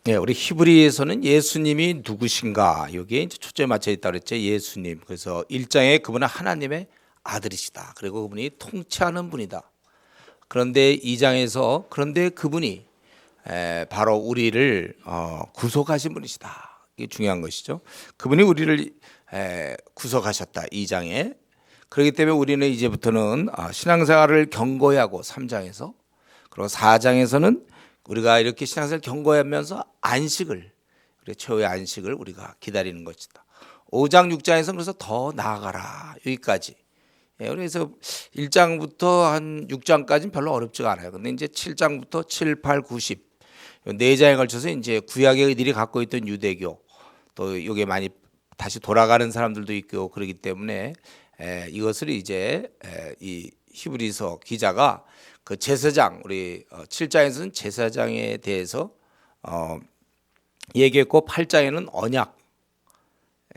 네, 우리 히브리에서는 예수님이 누구신가 여기에 이제 초점이 맞춰 있다 그랬죠. 예수님. 그래서 1장에 그분은 하나님의 아들이시다. 그리고 그분이 통치하는 분이다. 그런데 2장에서 그런데 그분이 바로 우리를 구속하신 분이시다. 이게 중요한 것이죠. 그분이 우리를 구속하셨다. 2장에. 그렇기 때문에 우리는 이제부터는 신앙생활을 경고히 하고 3장에서 그리고 4장에서는 우리가 이렇게 신앙생활을 경고하면서 안식을 우리 최후의 안식을 우리가 기다리는 것이다. 5장 6장에서는 그래서 더 나아가라 여기까지. 그래서 1장부터 한 6장까지는 별로 어렵지가 않아요. 근데 이제 7장부터 7, 8, 9, 10 네 장에 걸쳐서 이제 구약의 의들이 갖고 있던 유대교 또 이게 많이 다시 돌아가는 사람들도 있고 그렇기 때문에 이것을 이제 이 히브리서 기자가 그 제사장 우리 7장에서는 제사장에 대해서 얘기했고 8장에는 언약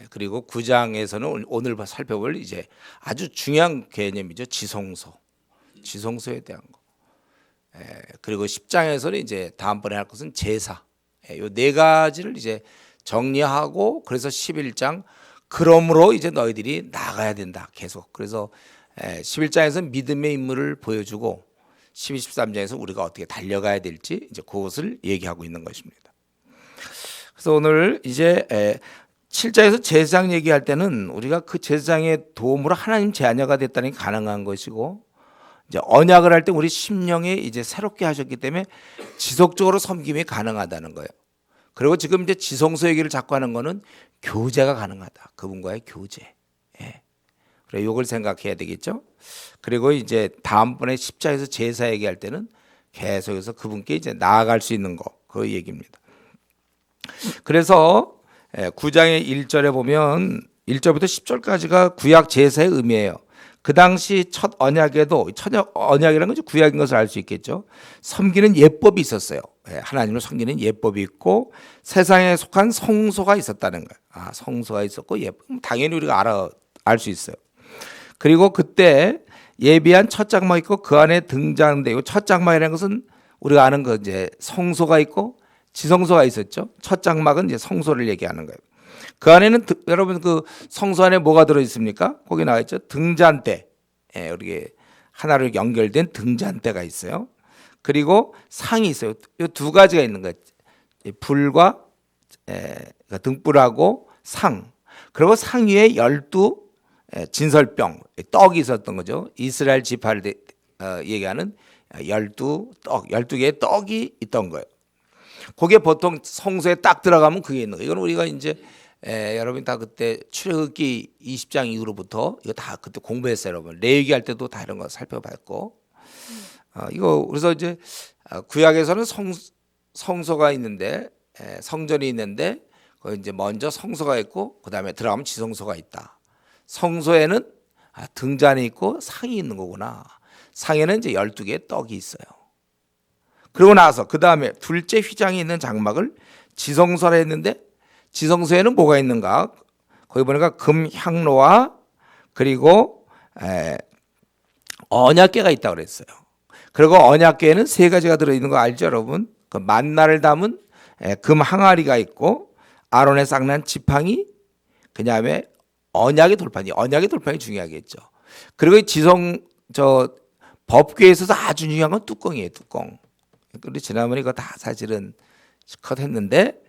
그리고 9장에서는 오늘 살펴볼 이제 아주 중요한 개념이죠. 지성소에 대한 거. 그리고 10장에서는 이제 다음번에 할 것은 제사. 요 네 가지를 이제 정리하고 그래서 11장 그러므로 이제 너희들이 나가야 된다. 계속. 그래서 11장에서 믿음의 인물을 보여주고 12, 13장에서 우리가 어떻게 달려가야 될지 이제 그것을 얘기하고 있는 것입니다. 그래서 오늘 이제 7장에서 제사장 얘기할 때는 우리가 그 제사장의 도움으로 하나님 제자녀가 됐다는 게 가능한 것이고 이제 언약을 할 때 우리 심령에 이제 새롭게 하셨기 때문에 지속적으로 섬김이 가능하다는 거예요. 그리고 지금 이제 지성소 얘기를 자꾸 하는 거는 교제가 가능하다. 그분과의 교제. 그래 이걸 생각해야 되겠죠. 그리고 이제 다음번에 10장에서 제사 얘기할 때는 계속해서 그분께 이제 나아갈 수 있는 거 그 얘기입니다. 그래서 9장의 1절에 보면 1절부터 10절까지가 구약 제사의 의미예요. 그 당시 첫 언약에도 첫 언약이라는 건 구약인 것을 알 수 있겠죠. 섬기는 예법이 있었어요. 하나님을 섬기는 예법이 있고 세상에 속한 성소가 있었다는 거예요. 성소가 있었고 당연히 우리가 알 수 있어요. 그리고 그때 예비한 첫 장막 있고 그 안에 등장되고 첫 장막이라는 것은 우리가 아는 거 이제 성소가 있고 지성소가 있었죠. 첫 장막은 이제 성소를 얘기하는 거예요. 그 안에는 여러분 그 성소 안에 뭐가 들어 있습니까? 거기 나와 있죠. 등잔대. 우리 하나로 연결된 등잔대가 있어요. 그리고 상이 있어요. 이 두 가지가 있는 거예요. 불과 등불하고 상. 그리고 상 위에 12 진설병 떡이 있었던 거죠. 이스라엘 지파를 얘기하는 12개의 떡이 있던 거예요. 그게 보통 성소에 딱 들어가면 그게 있는 거예요. 이건 우리가 이제 여러분 다 그때 출애굽기 20장 이후로부터 이거 다 그때 공부했어요, 여러분. 레위기 할 때도 다 이런 거 살펴봤고. 이거 그래서 이제 구약에서는 성소가 있는데 성전이 있는데 거기 이제 먼저 성소가 있고 그다음에 들어가면 지성소가 있다. 성소에는 등잔이 있고 상이 있는 거구나. 상에는 이제 12개의 떡이 있어요. 그러고 나서 그 다음에 둘째 휘장이 있는 장막을 지성소라 했는데 지성소에는 뭐가 있는가? 거기 보니까 금향로와 그리고 언약궤가 있다고 그랬어요. 그리고 언약궤에는 세 가지가 들어있는 거 알죠, 여러분? 그 만나를 담은 금 항아리가 있고 아론의 쌍난 지팡이, 그 다음에 언약의 돌판이 중요하겠죠. 그리고 법궤에 있어서 아주 중요한 건 뚜껑이에요, 뚜껑. 우리 지난번에 이거 다 사실은 컷 했는데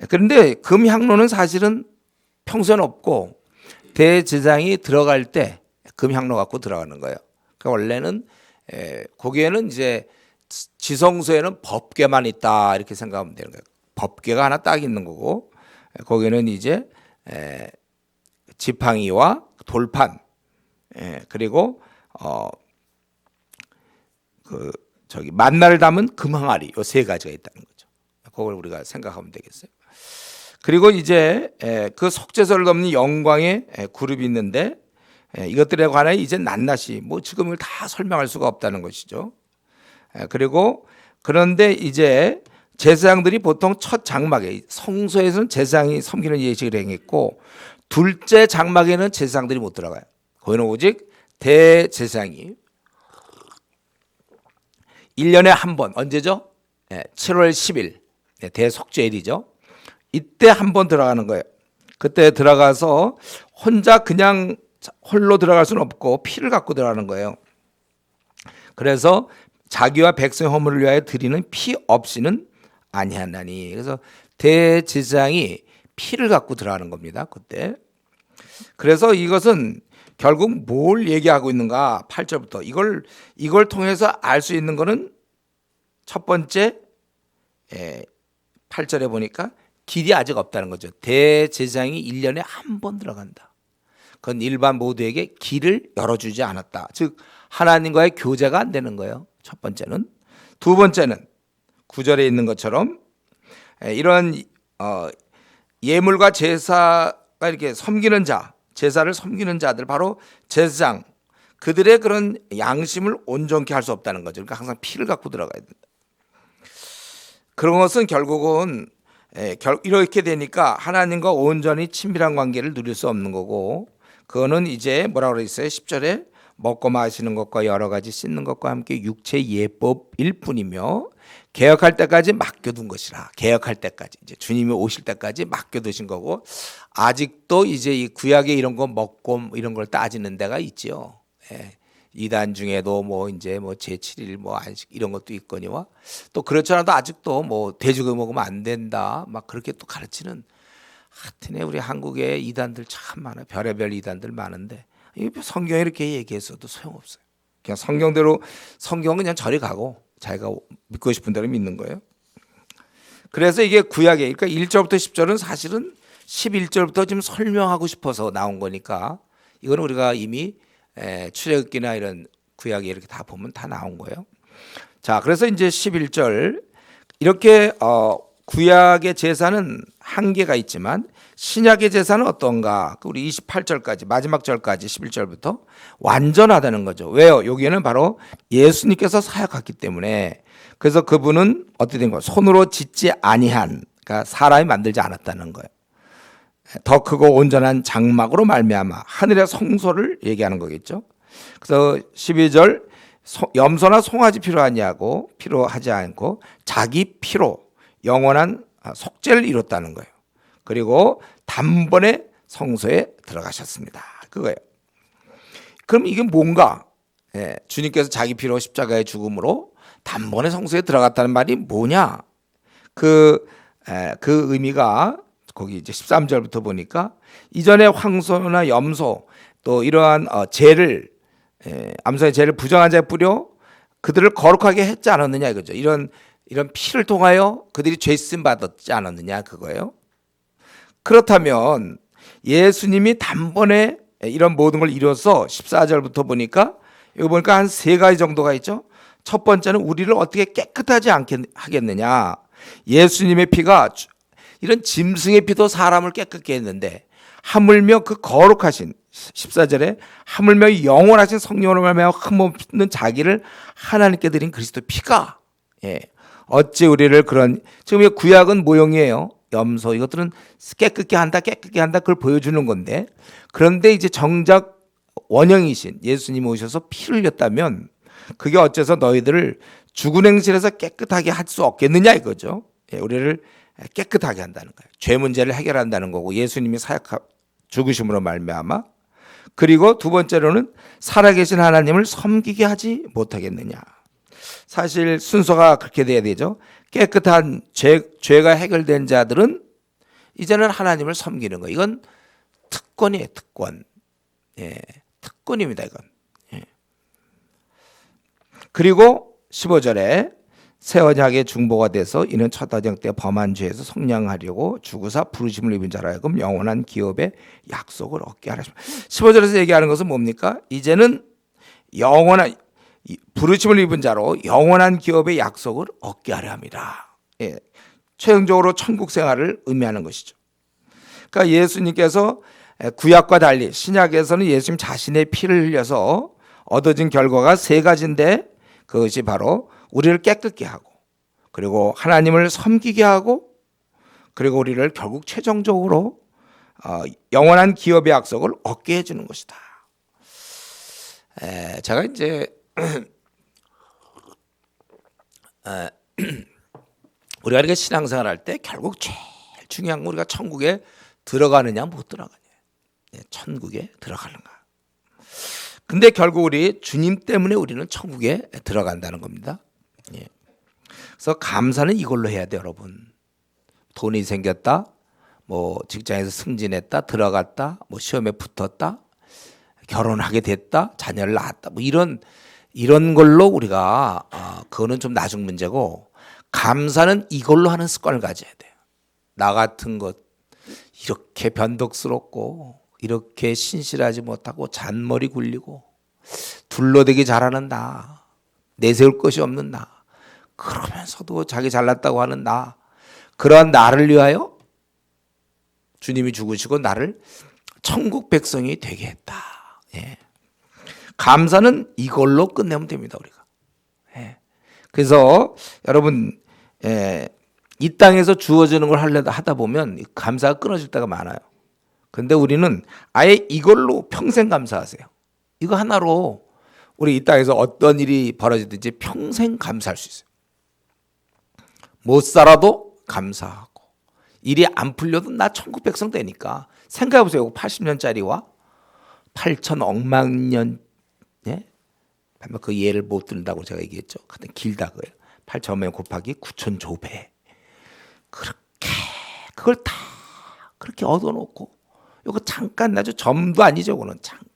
그런데 금향로는 사실은 평소에는 없고 대제사장이 들어갈 때 금향로 갖고 들어가는 거예요. 그러니까 원래는 거기에는 이제 지성소에는 법궤만 있다 이렇게 생각하면 되는 거예요. 법궤가 하나 딱 있는 거고 거기는 이제 지팡이와 돌판 그리고 만나를 담은 금항아리 요 세 가지가 있다는 거죠. 그걸 우리가 생각하면 되겠어요. 그리고 이제 그 속죄소를 넘는 영광의 그룹이 있는데 이것들에 관해 이제 낱낱이 뭐 지금 이걸 다 설명할 수가 없다는 것이죠. 그리고 그런데 이제 제사장들이 보통 첫 장막에 성소에서는 제사장이 섬기는 예식을 행했고 둘째 장막에는 제사장들이 못 들어가요. 거기는 오직 대제사장이 1년에 한 번 언제죠? 7월 10일 대속죄일이죠. 이때 한 번 들어가는 거예요. 그때 들어가서 혼자 그냥 홀로 들어갈 수는 없고 피를 갖고 들어가는 거예요. 그래서 자기와 백성의 허물을 위하여 드리는 피 없이는 아니하나니. 그래서 대제사장이 피를 갖고 들어가는 겁니다. 그때. 그래서 이것은 결국 뭘 얘기하고 있는가? 8절부터 이걸 통해서 알 수 있는 거는 첫 번째 8절에 보니까 길이 아직 없다는 거죠. 대제사장이 1년에 한 번 들어간다. 그건 일반 모두에게 길을 열어주지 않았다. 즉 하나님과의 교제가 안 되는 거예요. 첫 번째는. 두 번째는 9절에 있는 것처럼 이런 예물과 제사가 이렇게 섬기는 자, 제사를 섬기는 자들, 바로 제사장, 그들의 그런 양심을 온전케 할 수 없다는 거죠. 그러니까 항상 피를 갖고 들어가야 된다. 그런 것은 결국은 이렇게 되니까 하나님과 온전히 친밀한 관계를 누릴 수 없는 거고, 그거는 이제 뭐라고 그랬어요? 10절에 먹고 마시는 것과 여러 가지 씻는 것과 함께 육체 예법일 뿐이며 개혁할 때까지 맡겨둔 것이라. 개혁할 때까지, 이제 주님이 오실 때까지 맡겨두신 거고, 아직도 이제 이 구약에 이런 거 먹고 이런 걸 따지는 데가 있지요. 이단 중에도 뭐 이제 뭐 제7일 뭐 안식 이런 것도 있거니와, 또 그렇지 않아도 아직도 뭐 돼지고기 먹으면 안 된다 막 그렇게 또 가르치는, 하여튼에 우리 한국에 이단들 참 많아요. 별의별 이단들 많은데 성경에 이렇게 얘기했어도 소용없어요. 그냥 성경대로, 성경은 그냥 저리 가고 자기가 믿고 싶은 대로 믿는 거예요. 그래서 이게 구약에, 그러니까 1절부터 10절은 사실은 11절부터 지금 설명하고 싶어서 나온 거니까, 이거는 우리가 이미 출애굽기나 이런 구약에 이렇게 다 보면 다 나온 거예요. 자, 그래서 이제 11절 이렇게 구약의 제사는 한계가 있지만 신약의 제사는 어떤가? 우리 28절까지 마지막 절까지 11절부터 완전하다는 거죠. 왜요? 여기에는 바로 예수님께서 사역했기 때문에. 그래서 그분은 어떻게 된 거예요? 손으로 짓지 아니한, 그러니까 사람이 만들지 않았다는 거예요. 더 크고 온전한 장막으로 말미암아 하늘의 성소를 얘기하는 거겠죠. 그래서 12절 염소나 송아지 필요하지 않고 자기 피로 영원한 속죄를 이뤘다는 거예요. 그리고 단번에 성소에 들어가셨습니다. 그거예요. 그럼 이게 뭔가? 주님께서 자기 피로 십자가의 죽음으로 단번에 성소에 들어갔다는 말이 뭐냐? 그 의미가 거기 이제 13절부터 보니까 이전에 황소나 염소 또 이러한 죄를 암소의 죄를 부정한 자에 뿌려 그들을 거룩하게 했지 않았느냐 이거죠. 이런 피를 통하여 그들이 죄쓰임 받았지 않았느냐 그거예요. 그렇다면 예수님이 단번에 이런 모든 걸 이뤄서 14절부터 보니까 여기 보니까 한 세 가지 정도가 있죠. 첫 번째는 우리를 어떻게 깨끗하지 않게 하겠느냐. 예수님의 피가, 이런 짐승의 피도 사람을 깨끗게 했는데 하물며 그 거룩하신 14절에 하물며 영원하신 성령으로 말미암아 흠없는 자기를 하나님께 드린 그리스도 피가 어찌 우리를 그런, 지금 이 구약은 모형이에요. 염소 이것들은 깨끗게 한다 그걸 보여주는 건데, 그런데 이제 정작 원형이신 예수님이 오셔서 피를 흘렸다면 그게 어째서 너희들을 죽은 행실에서 깨끗하게 할 수 없겠느냐 이거죠. 우리를 깨끗하게 한다는 거예요. 죄 문제를 해결한다는 거고, 예수님이 죽으심으로 말미암아. 그리고 두 번째로는 살아계신 하나님을 섬기게 하지 못하겠느냐. 사실 순서가 그렇게 돼야 되죠. 깨끗한 죄가 해결된 자들은 이제는 하나님을 섬기는 거예요. 이건 특권이에요. 특권. 특권입니다. 이건. 그리고 15절에 새 언약의 중보가 돼서 이는 첫 언약 때 범한 죄에서 속량하려고 죽으사 부르심을 입은 자라 하여금 영원한 기업의 약속을 얻게 하라. 15절에서 얘기하는 것은 뭡니까? 이제는 영원한 부르심을 입은 자로 영원한 기업의 약속을 얻게 하려 합니다. 최종적으로 천국 생활을 의미하는 것이죠. 그러니까 예수님께서 구약과 달리 신약에서는 예수님 자신의 피를 흘려서 얻어진 결과가 세 가지인데, 그것이 바로 우리를 깨끗게 하고, 그리고 하나님을 섬기게 하고, 그리고 우리를 결국 최종적으로 영원한 기업의 약속을 얻게 해주는 것이다. 제가 이제 우리가 이렇게 신앙생활 할 때 결국 제일 중요한 건 우리가 천국에 들어가느냐 못 들어가냐. 천국에 들어가는가. 근데 결국 우리 주님 때문에 우리는 천국에 들어간다는 겁니다. 그래서 감사는 이걸로 해야 돼요, 여러분. 돈이 생겼다, 뭐 직장에서 승진했다, 들어갔다, 뭐 시험에 붙었다, 결혼하게 됐다, 자녀를 낳았다, 뭐 이런 걸로 우리가 그거는 좀 나중 문제고, 감사는 이걸로 하는 습관을 가져야 돼요. 나 같은 것 이렇게 변덕스럽고 이렇게 신실하지 못하고 잔머리 굴리고 둘러대기 잘하는 나, 내세울 것이 없는 나, 그러면서도 자기 잘났다고 하는 나, 그러한 나를 위하여 주님이 죽으시고 나를 천국 백성이 되게 했다. 감사는 이걸로 끝내면 됩니다, 우리가. 그래서 여러분, 이 땅에서 주어지는 걸 하다 보면 감사가 끊어질 때가 많아요. 그런데 우리는 아예 이걸로 평생 감사하세요. 이거 하나로 우리 이 땅에서 어떤 일이 벌어지든지 평생 감사할 수 있어요. 못 살아도 감사하고, 일이 안 풀려도 나 천국 백성 되니까. 생각해 보세요. 80년짜리와 8천억만 년, 그 예를 못 든다고 제가 얘기했죠. 근데 길다 그거예요. 8천억 년 곱하기 9천조배. 그걸 다 그렇게 얻어놓고, 이거 잠깐 아주 점도 아니죠. 그거는 잠깐.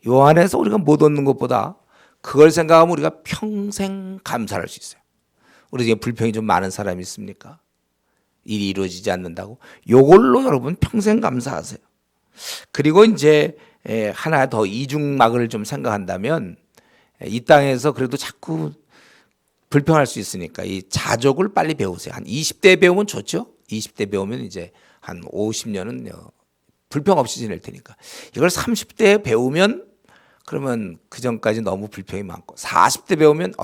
요 안에서 우리가 못 얻는 것보다 그걸 생각하면 우리가 평생 감사할 수 있어요. 우리 중에 불평이 좀 많은 사람이 있습니까? 일이 이루어지지 않는다고. 요걸로 여러분 평생 감사하세요. 그리고 이제 하나 더 이중막을 좀 생각한다면, 이 땅에서 그래도 자꾸 불평할 수 있으니까 이 자족을 빨리 배우세요. 한 20대 배우면 좋죠. 20대 배우면 이제 한 50년은 불평 없이 지낼 테니까. 이걸 30대에 배우면 그러면 그 전까지 너무 불평이 많고, 40대 배우면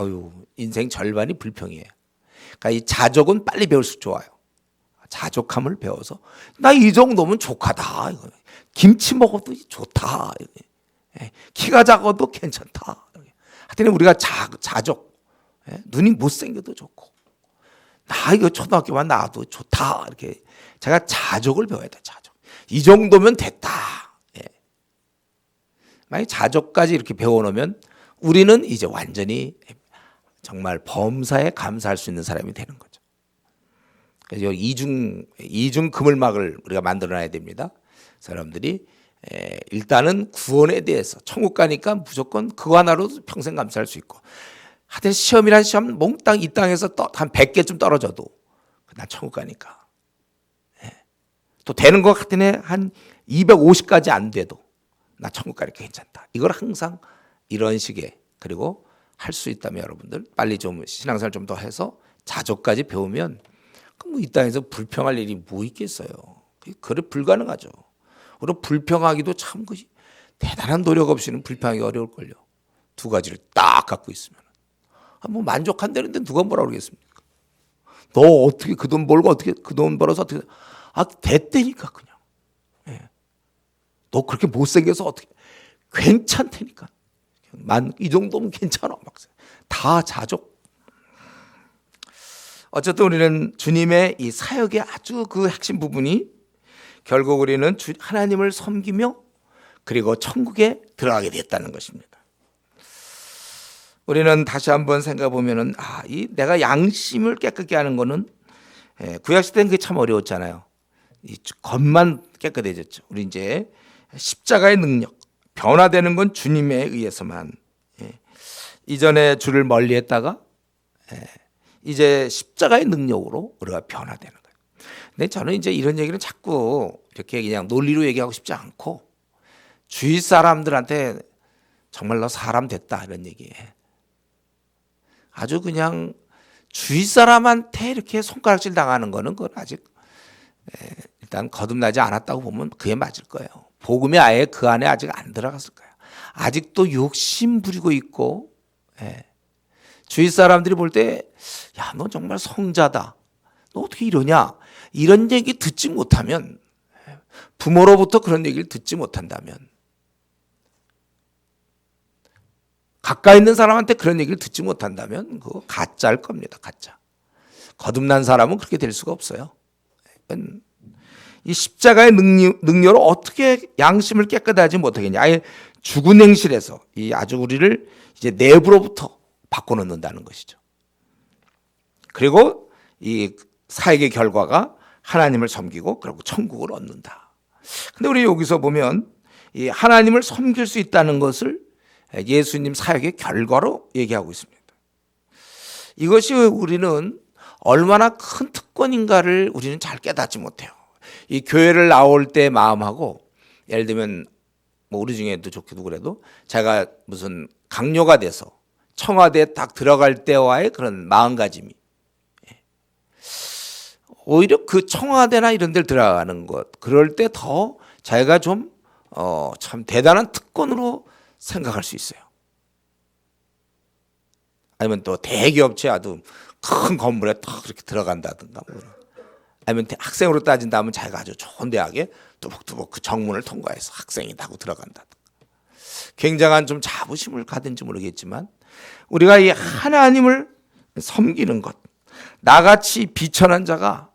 인생 절반이 불평이에요. 그러니까 이 자족은 빨리 배울수록 좋아요. 자족함을 배워서 나 이 정도면 족하다. 김치 먹어도 좋다. 키가 작아도 괜찮다. 하여튼 우리가 자족, 눈이 못생겨도 좋고, 나 이거 초등학교만 나와도 좋다. 이렇게 제가 자족을 배워야 돼. 자족. 이 정도면 됐다. 만약 자족까지 이렇게 배워놓으면 우리는 이제 완전히 정말 범사에 감사할 수 있는 사람이 되는 거죠. 그래서 이중 그물막을 우리가 만들어놔야 됩니다. 사람들이 일단은 구원에 대해서, 천국 가니까 무조건 그거 하나로도 평생 감사할 수 있고, 하여튼 시험이란 시험 몽땅 이 땅에서 한 100개쯤 떨어져도 난 천국 가니까, 또 되는 것 같은 애 한 250까지 안 돼도 나 천국 가니까 괜찮다. 이걸 항상 이런 식의, 그리고 할 수 있다면 여러분들 빨리 좀 신앙생활 좀 더 해서 자족까지 배우면 이 땅에서 불평할 일이 뭐 있겠어요. 그래 불가능하죠. 그리고 불평하기도 참 대단한 노력 없이는 불평하기 어려울걸요. 두 가지를 딱 갖고 있으면. 뭐 만족한다는데 누가 뭐라 그러겠습니까? 너 어떻게 그 돈 벌고 어떻게 그 돈 벌어서 어떻게, 됐다니까 그냥. 너 그렇게 못생겨서 어떻게, 괜찮다니까. 이 정도면 괜찮아. 막 다 자족. 어쨌든 우리는 주님의 이 사역의 아주 그 핵심 부분이 결국 우리는 하나님을 섬기며 그리고 천국에 들어가게 됐다는 것입니다. 우리는 다시 한번 생각해 보면은 이 내가 양심을 깨끗게 하는 거는, 구약시대 때는 그게 참 어려웠잖아요. 이 겉만 깨끗해졌죠. 우리 이제 십자가의 능력, 변화되는 건 주님에 의해서만. 이전에 주를 멀리했다가 이제 십자가의 능력으로 우리가 변화되는 거예요. 근데 저는 이제 이런 얘기는 자꾸 이렇게 그냥 논리로 얘기하고 싶지 않고, 주위 사람들한테 정말 너 사람 됐다 이런 얘기해. 아주 그냥 주위 사람한테 이렇게 손가락질 당하는 거는 그건 아직 일단 거듭나지 않았다고 보면 그게 맞을 거예요. 복음이 아예 그 안에 아직 안 들어갔을 거예요. 아직도 욕심 부리고 있고, 주위 사람들이 볼 때 야, 너 정말 성자다. 너 어떻게 이러냐? 이런 얘기 듣지 못하면, 부모로부터 그런 얘기를 듣지 못한다면, 가까이 있는 사람한테 그런 얘기를 듣지 못한다면 그거 가짜일 겁니다. 가짜. 거듭난 사람은 그렇게 될 수가 없어요. 이 십자가의 능력으로 어떻게 양심을 깨끗하지 못하겠냐. 아예 죽은 행실에서 이 아주 우리를 이제 내부로부터 바꿔놓는다는 것이죠. 그리고 이 사역의 결과가 하나님을 섬기고 그리고 천국을 얻는다. 근데 우리 여기서 보면 이 하나님을 섬길 수 있다는 것을 예수님 사역의 결과로 얘기하고 있습니다. 이것이 우리는 얼마나 큰 특권인가를 우리는 잘 깨닫지 못해요. 이 교회를 나올 때 마음하고, 예를 들면 뭐 우리 중에도 좋게도 그래도 제가 무슨 강요가 돼서 청와대에 딱 들어갈 때와의 그런 마음가짐이, 오히려 그 청와대나 이런 데 들어가는 것, 그럴 때 더 자기가 좀 참 대단한 특권으로 생각할 수 있어요. 아니면 또 대기업체 아주 큰 건물에 딱 그렇게 들어간다든가, 아니면 학생으로 따진다면 자기가 아주 좋은 대학에 뚜벅뚜벅 그 정문을 통과해서 학생이라고 들어간다든가, 굉장한 좀 자부심을 가든지 모르겠지만, 우리가 이 하나님을 섬기는 것, 나같이 비천한 자가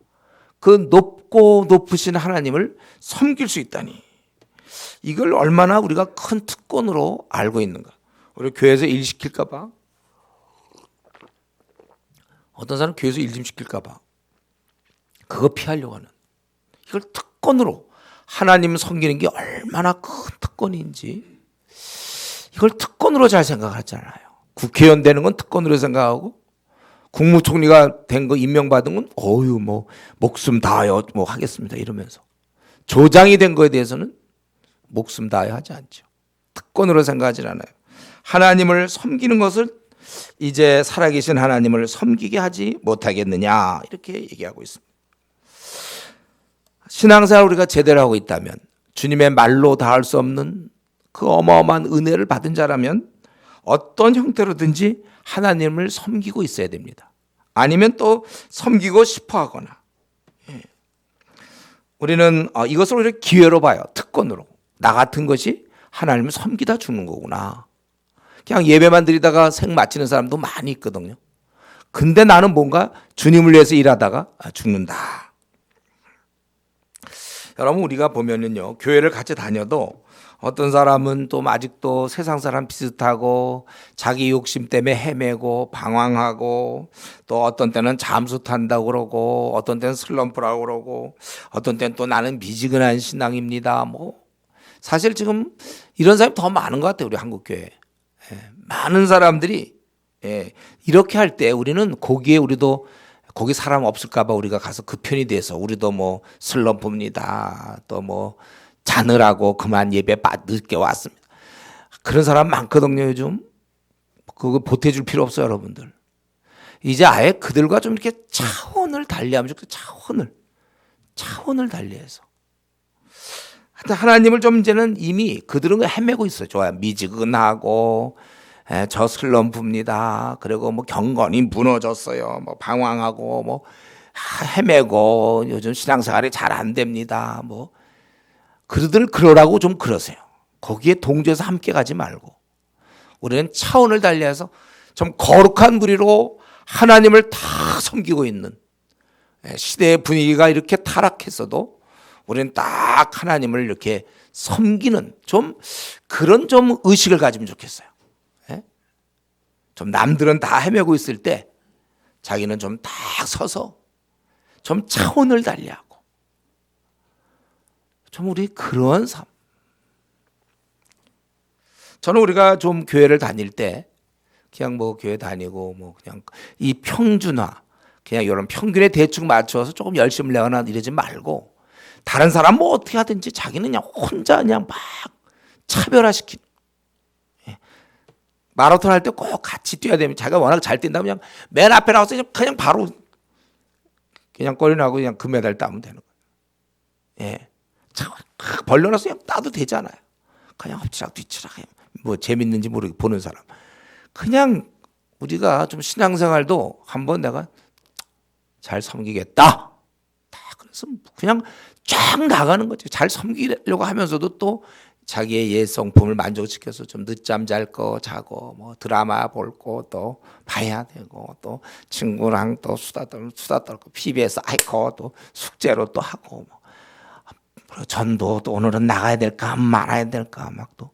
그 높고 높으신 하나님을 섬길 수 있다니, 이걸 얼마나 우리가 큰 특권으로 알고 있는가. 우리 교회에서 일 시킬까 봐, 어떤 사람은 교회에서 일 좀 시킬까 봐 그거 피하려고 하는, 이걸 특권으로, 하나님 섬기는 게 얼마나 큰 특권인지 이걸 특권으로 잘 생각하잖아요. 국회의원 되는 건 특권으로 생각하고, 국무총리가 된 거 임명받은 건 어유 뭐 목숨 다하여 뭐 하겠습니다 이러면서, 조장이 된 거에 대해서는 목숨 다하여 하지 않죠. 특권으로 생각하지 않아요. 하나님을 섬기는 것을 이제 살아계신 하나님을 섬기게 하지 못하겠느냐, 이렇게 얘기하고 있습니다. 신앙생활 우리가 제대로 하고 있다면, 주님의 말로 다할 수 없는 그 어마어마한 은혜를 받은 자라면 어떤 형태로든지 하나님을 섬기고 있어야 됩니다. 아니면 또 섬기고 싶어 하거나, 우리는 이것을 오히려 기회로 봐요. 특권으로. 나 같은 것이 하나님을 섬기다 죽는 거구나. 그냥 예배만 드리다가 생 마치는 사람도 많이 있거든요. 근데 나는 뭔가 주님을 위해서 일하다가 죽는다. 여러분, 우리가 보면은요, 교회를 같이 다녀도 어떤 사람은 또 아직도 세상 사람 비슷하고 자기 욕심 때문에 헤매고 방황하고, 또 어떤 때는 잠수 탄다고 그러고, 어떤 때는 슬럼프라고 그러고, 어떤 때는 또 나는 미지근한 신앙입니다. 뭐 사실 지금 이런 사람이 더 많은 것 같아요. 우리 한국교회 많은 사람들이 이렇게 할 때 우리는 거기에 우리도 거기 사람 없을까 봐 우리가 가서 그 편이 돼서 우리도 뭐 슬럼프입니다, 또 뭐 자느라고 그만 예배 늦게 왔습니다, 그런 사람 많거든요. 요즘 그거 보태줄 필요 없어요. 여러분들 이제 아예 그들과 좀 이렇게 차원을 달리하면 좋겠어요. 차원을 달리해서 하나님을 좀 이제는 이미 그들은 헤매고 있어요. 좋아요. 미지근하고 저 슬럼프입니다. 그리고 뭐 경건이 무너졌어요. 뭐 방황하고 뭐 헤매고 요즘 신앙생활이 잘 안 됩니다. 뭐 그들을 그러라고 좀 그러세요. 거기에 동조해서 함께 가지 말고 우리는 차원을 달리해서 좀 거룩한 부리로 하나님을 다 섬기고 있는, 시대의 분위기가 이렇게 타락했어도 우리는 딱 하나님을 이렇게 섬기는 좀 그런 좀 의식을 가지면 좋겠어요. 좀 남들은 다 헤매고 있을 때 자기는 좀 딱 서서 좀 차원을 달리하고, 좀 우리 그런 삶. 저는 우리가 좀 교회를 다닐 때 그냥 뭐 교회 다니고 뭐 그냥 이 평준화, 그냥 이런 평균에 대충 맞춰서 조금 열심히 내거나 이러지 말고, 다른 사람 뭐 어떻게 하든지 자기는 그냥 혼자 그냥 막 차별화시키는, 마라톤 할 때 꼭 같이 뛰어야 되면 자기가 워낙 잘 뛴다면 그냥 맨 앞에 나와서 그냥 바로 그냥 꺼리나고 그냥 금메달 따면 되는 거예요. 벌려놔서 그냥 따도 되잖아요. 그냥 엎치락 뒤치락 뭐 재밌는지 모르게 보는 사람. 그냥 우리가 좀 신앙생활도 한번 내가 잘 섬기겠다, 그래서 그냥 쫙 나가는 거죠. 잘 섬기려고 하면서도 또 자기의 예성품을 만족시켜서 좀 늦잠 잘 거 자고 뭐 드라마 볼 거 또 봐야 되고 또 친구랑 또 수다 떨고 PBS 아이코 또 숙제로 또 하고 뭐 전도 또 오늘은 나가야 될까 말아야 될까 막 또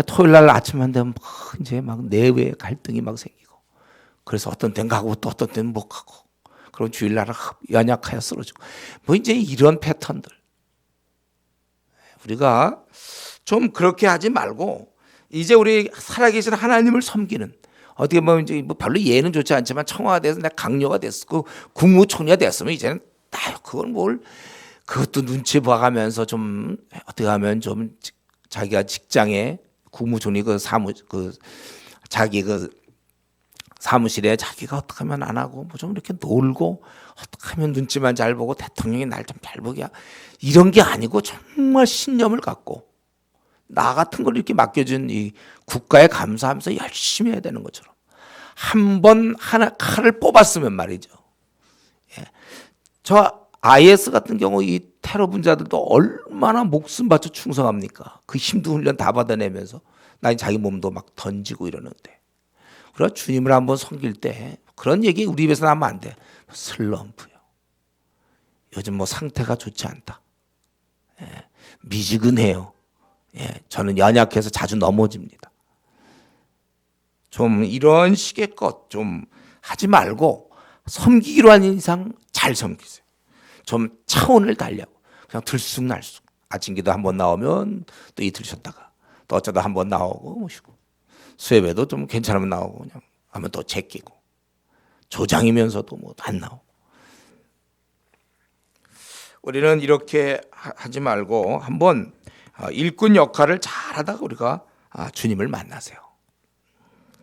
토요일 날 아침만 되면 막 이제 막 내외 갈등이 막 생기고 그래서 어떤 때는 가고 또 어떤 때는 못 가고 그럼 주일날 연약하여 쓰러지고 뭐 이제 이런 패턴들 우리가 좀 그렇게 하지 말고 이제 우리 살아계신 하나님을 섬기는 어떻게 보면 이제 뭐 별로 예는 좋지 않지만 청와대에서 내가 강요가 됐고 국무총리가 됐으면 이제는 다 그걸 뭘 그것도 눈치 봐가면서 좀 어떻게 하면 좀 자기가 직장에 국무총리 자기 사무실에 자기가 어떻게 하면 안 하고 뭐 좀 이렇게 놀고 어떻게 하면 눈치만 잘 보고 대통령이 날 좀 잘 보게 이런 게 아니고 정말 신념을 갖고 나 같은 걸 이렇게 맡겨준 이 국가에 감사하면서 열심히 해야 되는 것처럼 한 번 하나 칼을 뽑았으면 말이죠. 예. 저 IS 같은 경우 이 테러 분자들도 얼마나 목숨 바쳐 충성합니까? 그 힘든 훈련 다 받아내면서 나 자기 몸도 막 던지고 이러는데 그러나 주님을 한번 섬길 때 그런 얘기 우리 입에서 나면 안 돼. 슬럼프요. 요즘 뭐 상태가 좋지 않다. 예. 미지근해요. 예, 저는 연약해서 자주 넘어집니다. 좀 이런 식의 것 좀 하지 말고 섬기기로 한 이상 잘 섬기세요. 좀 차원을 달려고 그냥 들쑥날쑥 아침기도 한번 나오면 또 이틀 쉬었다가 또 어쩌다 한번 나오고 모시고 수협에도 좀 괜찮으면 나오고 그냥 하면 또 제끼고 조장이면서도 뭐 안 나오고 우리는 이렇게 하지 말고 한번 일꾼 역할을 잘하다가 우리가 주님을 만나세요.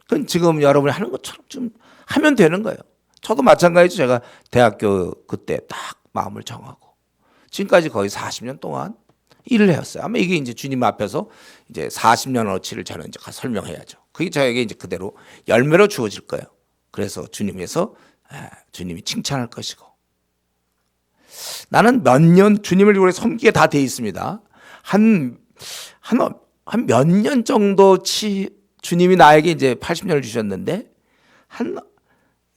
그건 지금 여러분이 하는 것처럼 좀 하면 되는 거예요. 저도 마찬가지죠. 제가 대학교 그때 딱 마음을 정하고 지금까지 거의 40년 동안 일을 해왔어요. 아마 이게 이제 주님 앞에서 이제 40년 어치를 저는 이제 설명해야죠. 그게 저에게 이제 그대로 열매로 주어질 거예요. 그래서 주님이 칭찬할 것이고 나는 몇 년 주님을 위해 섬기게 다 돼 있습니다. 한 몇 년 정도 주님이 나에게 이제 80년을 주셨는데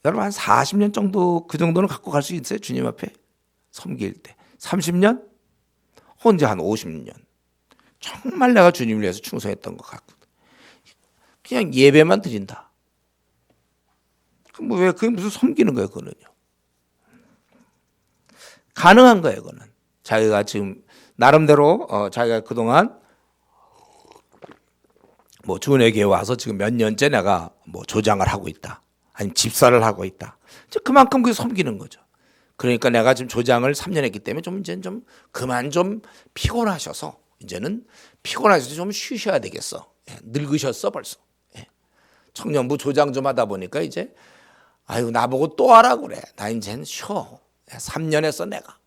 여러분 한 40년 정도 그 정도는 갖고 갈 수 있어요. 주님 앞에 섬길 때 30년? 언제 한 50년 정말 내가 주님을 위해서 충성했던 것 같거든. 그냥 예배만 드린다. 왜 그게 무슨 섬기는 거예요, 그거는요. 가능한 거예요, 그거는. 자기가 지금 나름대로 자기가 그동안 뭐 주은혜교회 와서 지금 몇 년째 내가 뭐 조장을 하고 있다. 아니면 집사를 하고 있다. 그만큼 그게 섬기는 거죠. 그러니까 내가 지금 조장을 3년 했기 때문에 이제는 좀 그만 좀 피곤하셔서 이제는 피곤하셔서 좀 쉬셔야 되겠어. 예, 늙으셨어 벌써. 예. 청년부 조장 좀 하다 보니까 이제 아유 나보고 또 하라고 그래. 나 이제는 쉬어. 3년 했어 내가.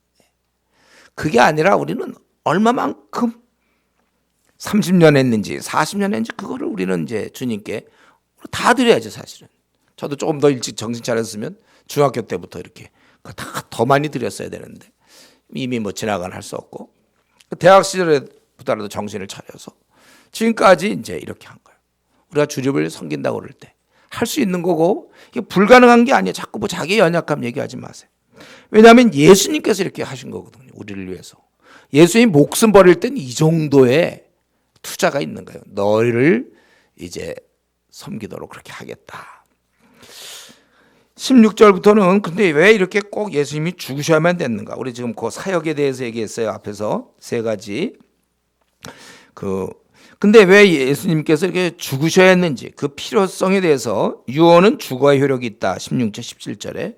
그게 아니라 우리는 얼마만큼 30년 했는지 40년 했는지 그거를 우리는 이제 주님께 다 드려야죠 사실은. 저도 조금 더 일찍 정신 차렸으면 중학교 때부터 이렇게 다 더 많이 드렸어야 되는데 이미 뭐 지나간 할 수 없고 대학 시절에부터라도 정신을 차려서 지금까지 이제 이렇게 한 거예요. 우리가 주님을 섬긴다고 그럴 때 할 수 있는 거고 이게 불가능한 게 아니에요. 자꾸 뭐 자기 연약함 얘기하지 마세요. 왜냐하면 예수님께서 이렇게 하신 거거든요. 우리를 위해서. 예수님 목숨 버릴 땐 이 정도의 투자가 있는 거예요. 너희를 이제 섬기도록 그렇게 하겠다. 16절부터는 근데 왜 이렇게 꼭 예수님이 죽으셔야만 됐는가? 우리 지금 그 사역에 대해서 얘기했어요. 앞에서 세 가지. 근데 왜 예수님께서 이렇게 죽으셔야 했는지 그 필요성에 대해서 유언은 죽어야 효력이 있다. 16절 17절에.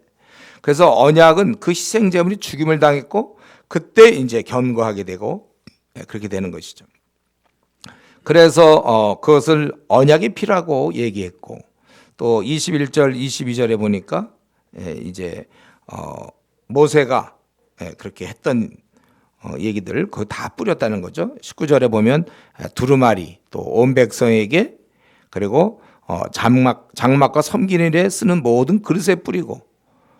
그래서 언약은 그 희생제물이 죽임을 당했고 그때 이제 견고하게 되고 그렇게 되는 것이죠. 그래서 그것을 언약이 필요하고 얘기했고 또 21절 22절에 보니까 이제 모세가 그렇게 했던 얘기들 그거 다 뿌렸다는 거죠. 19절에 보면 두루마리 또 온 백성에게 그리고 장막과 섬기는 일에 쓰는 모든 그릇에 뿌리고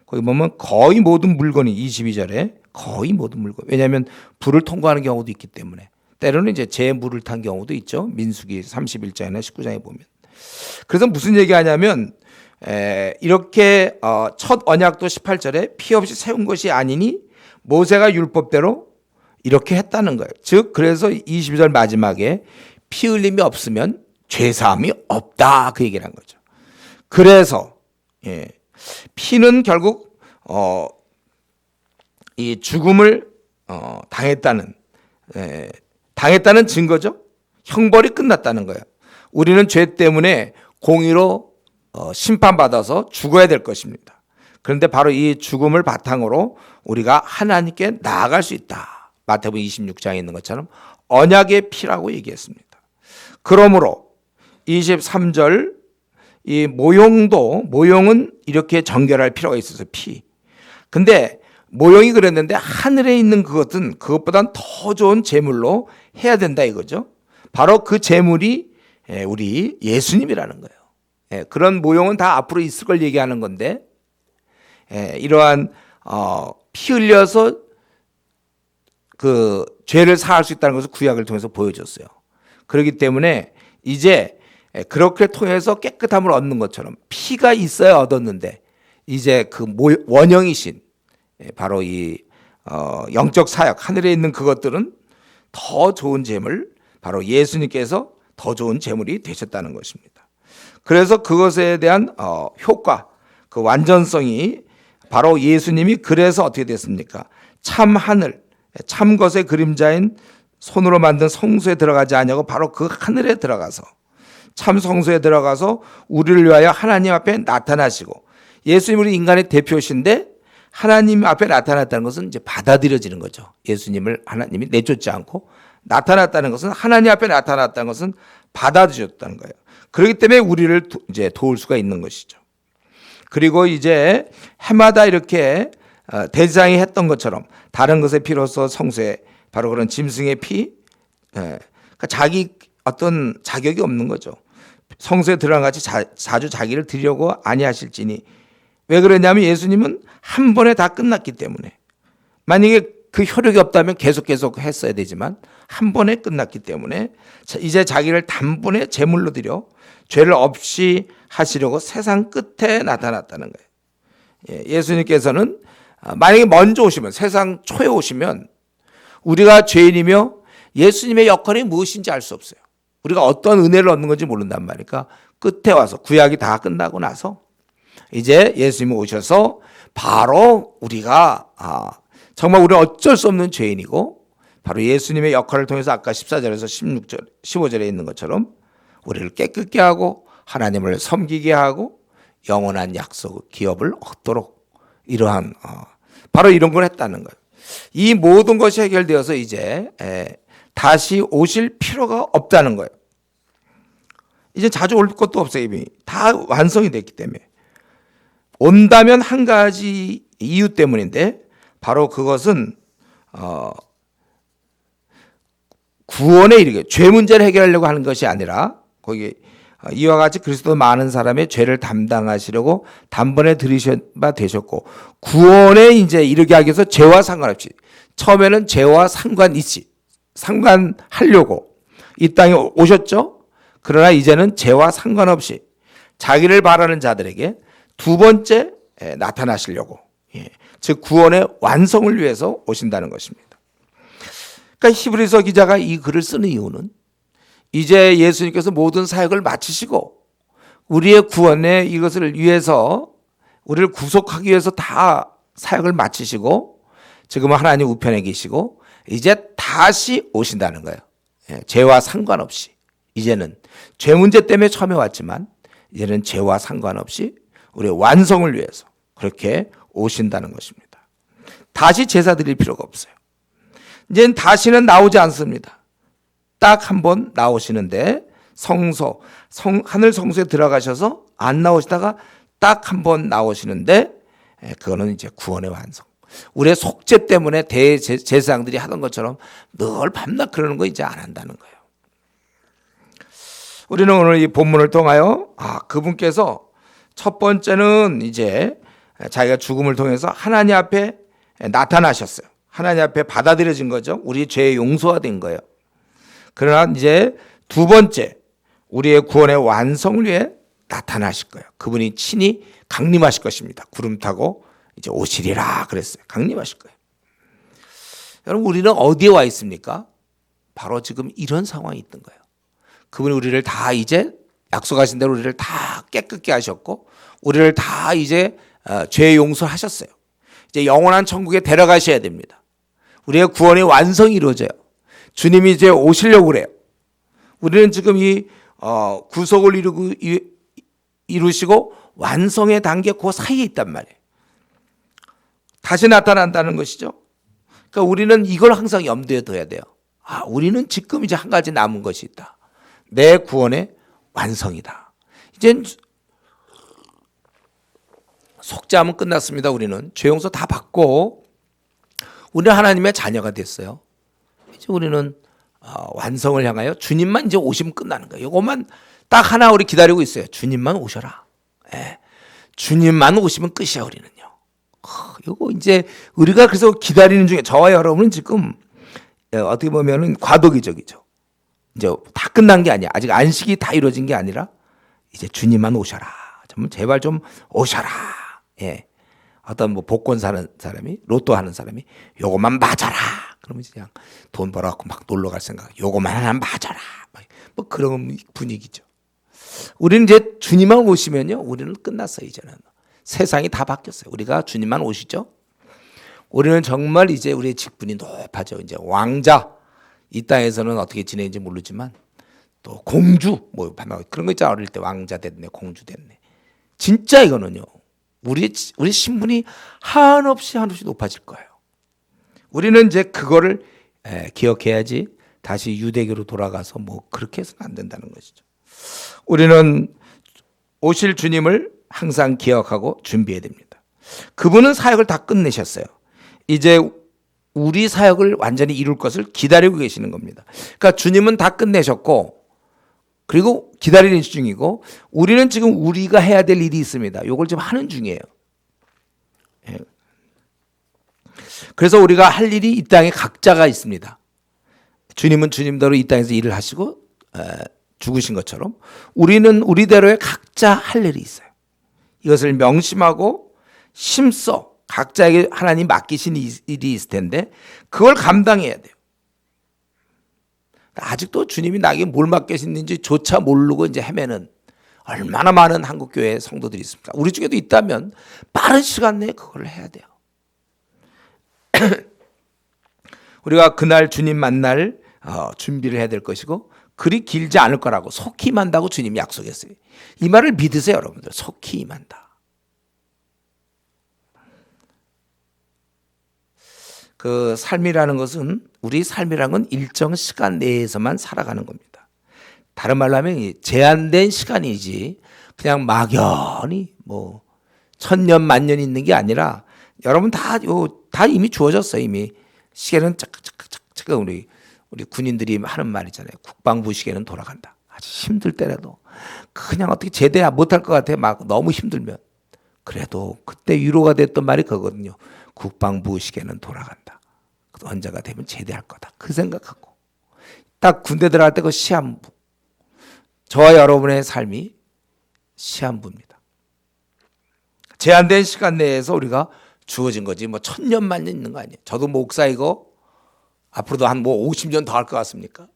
거기 보면 거의 모든 물건이 22절에 거의 모든 물건 왜냐하면 불을 통과하는 경우도 있기 때문에 때로는 이제 재물을 탄 경우도 있죠. 민수기 31장이나 19장에 보면. 그래서 무슨 얘기하냐면 이렇게 첫 언약도 18절에 피 없이 세운 것이 아니니 모세가 율법대로 이렇게 했다는 거예요. 즉 그래서 22절 마지막에 피 흘림이 없으면 죄사함이 없다 그 얘기를 한 거죠. 그래서 피는 결국 이 죽음을 당했다는 증거죠. 형벌이 끝났다는 거예요. 우리는 죄 때문에 공의로 심판받아서 죽어야 될 것입니다. 그런데 바로 이 죽음을 바탕으로 우리가 하나님께 나아갈 수 있다. 마태복음 26장에 있는 것처럼 언약의 피라고 얘기했습니다. 그러므로 23절 이 모용은 이렇게 정결할 필요가 있어서 피. 근데 모용이 그랬는데 하늘에 있는 그것은 그것보단 더 좋은 제물로 해야 된다 이거죠. 바로 그 제물이 우리 예수님이라는 거예요. 그런 모용은 다 앞으로 있을 걸 얘기하는 건데 이러한 피 흘려서 그 죄를 사할 수 있다는 것을 구약을 통해서 보여줬어요. 그렇기 때문에 이제 그렇게 통해서 깨끗함을 얻는 것처럼 피가 있어야 얻었는데 이제 그 원형이신 바로 이 영적 사역 하늘에 있는 그것들은 더 좋은 제물 바로 예수님께서 더 좋은 제물이 되셨다는 것입니다. 그래서 그것에 대한 효과 그 완전성이 바로 예수님이 그래서 어떻게 됐습니까? 참 하늘 참 것의 그림자인 손으로 만든 성소에 들어가지 않냐고 바로 그 하늘에 들어가서 참 성소에 들어가서 우리를 위하여 하나님 앞에 나타나시고 예수님 우리 인간의 대표신데 하나님 앞에 나타났다는 것은 이제 받아들여지는 거죠. 예수님을 하나님이 내쫓지 않고 나타났다는 것은 하나님 앞에 나타났다는 것은 받아들여졌다는 거예요. 그렇기 때문에 우리를 이제 도울 수가 있는 것이죠. 그리고 이제 해마다 이렇게 대제사장이 했던 것처럼 다른 것의 피로서 성소에 바로 그런 짐승의 피, 그러니까 자기 어떤 자격이 없는 거죠. 성소에 들어간 같이 자주 자기를 드리려고 아니하실지니 왜 그러냐면 예수님은 한 번에 다 끝났기 때문에 만약에 그 효력이 없다면 계속 했어야 되지만 한 번에 끝났기 때문에 이제 자기를 단번에 제물로 드려 죄를 없이 하시려고 세상 끝에 나타났다는 거예요. 예수님께서는 만약에 먼저 오시면 세상 초에 오시면 우리가 죄인이며 예수님의 역할이 무엇인지 알 수 없어요. 우리가 어떤 은혜를 얻는 건지 모른단 말이니까 끝에 와서 구약이 다 끝나고 나서 이제 예수님이 오셔서 바로 우리가 정말 우리는 어쩔 수 없는 죄인이고 바로 예수님의 역할을 통해서 아까 14절에서 16절, 15절에 있는 것처럼 우리를 깨끗게 하고 하나님을 섬기게 하고 영원한 약속, 기업을 얻도록 이러한 바로 이런 걸 했다는 거예요. 이 모든 것이 해결되어서 이제 다시 오실 필요가 없다는 거예요. 이제 자주 올 것도 없어요. 이미 다 완성이 됐기 때문에. 온다면 한 가지 이유 때문인데 바로 그것은 구원에 이르게 죄 문제를 해결하려고 하는 것이 아니라 거기 이와 같이 그리스도 많은 사람의 죄를 담당하시려고 단번에 들이셔 되셨고 구원에 이제 이르게 하기 위해서 죄와 상관없이 처음에는 죄와 상관하려고 이 땅에 오셨죠. 그러나 이제는 죄와 상관없이 자기를 바라는 자들에게 두 번째 나타나시려고 즉 구원의 완성을 위해서 오신다는 것입니다. 그러니까 히브리서 기자가 이 글을 쓰는 이유는 이제 예수님께서 모든 사역을 마치시고 우리의 구원에 이것을 위해서 우리를 구속하기 위해서 다 사역을 마치시고 지금은 하나님 우편에 계시고 이제 다시 오신다는 거예요. 죄와 상관없이 이제는 죄 문제 때문에 처음에 왔지만 이제는 죄와 상관없이 우리의 완성을 위해서 그렇게 오신다는 것입니다. 다시 제사 드릴 필요가 없어요. 이제는 다시는 나오지 않습니다. 딱 한 번 나오시는데 하늘 성소에 들어가셔서 안 나오시다가 딱 한 번 나오시는데 그거는 이제 구원의 완성. 우리의 속죄 때문에 대제사장들이 하던 것처럼 늘 밤낮 그러는 거 이제 안 한다는 거예요. 우리는 오늘 이 본문을 통하여 그분께서 첫 번째는 이제 자기가 죽음을 통해서 하나님 앞에 나타나셨어요. 하나님 앞에 받아들여진 거죠. 우리 죄의 용서가 된 거예요. 그러나 이제 두 번째 우리의 구원의 완성을 위해 나타나실 거예요. 그분이 친히 강림하실 것입니다. 구름 타고 이제 오시리라 그랬어요. 강림하실 거예요. 여러분 우리는 어디에 와 있습니까? 바로 지금 이런 상황이 있던 거예요. 그분이 우리를 다 이제 약속하신 대로 우리를 다 깨끗게 하셨고 우리를 다 이제 죄 용서하셨어요. 이제 영원한 천국에 데려가셔야 됩니다. 우리의 구원의 완성이 이루어져요. 주님이 이제 오시려고 그래요. 우리는 지금 이 구속을 이루시고 완성의 단계 그 사이에 있단 말이에요. 다시 나타난다는 것이죠. 그러니까 우리는 이걸 항상 염두에 둬야 돼요. 우리는 지금 이제 한 가지 남은 것이 있다. 내 구원의 완성이다. 이제 속죄하면 끝났습니다. 우리는 죄 용서 다 받고 우리는 하나님의 자녀가 됐어요. 이제 우리는 완성을 향하여 주님만 이제 오시면 끝나는 거예요. 이것만 딱 하나 우리 기다리고 있어요. 주님만 오셔라. 예. 주님만 오시면 끝이야 우리는요. 이거 이제 우리가 그래서 기다리는 중에 저와 여러분은 지금 어떻게 보면은 과도기적이죠. 이제 다 끝난 게 아니야. 아직 안식이 다 이루어진 게 아니라 이제 주님만 오셔라. 제발 좀 오셔라. 예. 어떤 뭐 복권 사는 사람이 로또 하는 사람이 요것만 맞아라. 그러면 그냥 돈 벌어갖고 막 놀러 갈 생각. 요것만 하나 맞아라. 뭐 그런 분위기죠. 우리는 이제 주님만 오시면요, 우리는 끝났어요. 이제는 세상이 다 바뀌었어요. 우리가 주님만 오시죠. 우리는 정말 이제 우리의 직분이 높아져. 이제 왕자. 이 땅에서는 어떻게 지내는지 모르지만 또 공주 뭐 그런 거 있잖아. 어릴 때 왕자 됐네, 공주 됐네. 진짜 이거는요. 우리 신분이 한없이 높아질 거예요. 우리는 이제 그거를 기억해야지 다시 유대교로 돌아가서 뭐 그렇게 해서는 안 된다는 것이죠. 우리는 오실 주님을 항상 기억하고 준비해야 됩니다. 그분은 사역을 다 끝내셨어요. 이제 우리 사역을 완전히 이룰 것을 기다리고 계시는 겁니다. 그러니까 주님은 다 끝내셨고 그리고 기다리는 중이고 우리는 지금 우리가 해야 될 일이 있습니다. 이걸 지금 하는 중이에요. 그래서 우리가 할 일이 이 땅에 각자가 있습니다. 주님은 주님대로 이 땅에서 일을 하시고 죽으신 것처럼 우리는 우리대로의 각자 할 일이 있어요. 이것을 명심하고 심써 각자에게 하나님 맡기신 일이 있을 텐데 그걸 감당해야 돼요. 아직도 주님이 나에게 뭘 맡기셨는지 조차 모르고 이제 헤매는 얼마나 많은 한국교회 성도들이 있습니까? 우리 중에도 있다면 빠른 시간 내에 그걸 해야 돼요. 우리가 그날 주님 만날 준비를 해야 될 것이고 그리 길지 않을 거라고 속히 임한다고 주님이 약속했어요. 이 말을 믿으세요, 여러분들. 속히 임한다. 그 삶이라는 것은 우리 삶이라는 건 일정 시간 내에서만 살아가는 겁니다. 다른 말로 하면 제한된 시간이지 그냥 막연히 뭐 천년 만년 있는 게 아니라 여러분 다 이미 주어졌어요. 이미 시계는 착착착착 우리 군인들이 하는 말이잖아요. 국방부 시계는 돌아간다. 아주 힘들 때라도 그냥 어떻게 제대 못할 것 같아. 막 너무 힘들면 그래도 그때 위로가 됐던 말이 그거거든요. 국방부 시계는 돌아간다. 언제가 되면 제대할 거다. 그 생각하고 딱 군대 들어갈 때 그 시한부. 저와 여러분의 삶이 시한부입니다. 제한된 시간 내에서 우리가 주어진 거지 뭐 천년 만년 있는 거 아니에요. 저도 목사이고 앞으로도 한 뭐 50년 더 할 것 같습니까?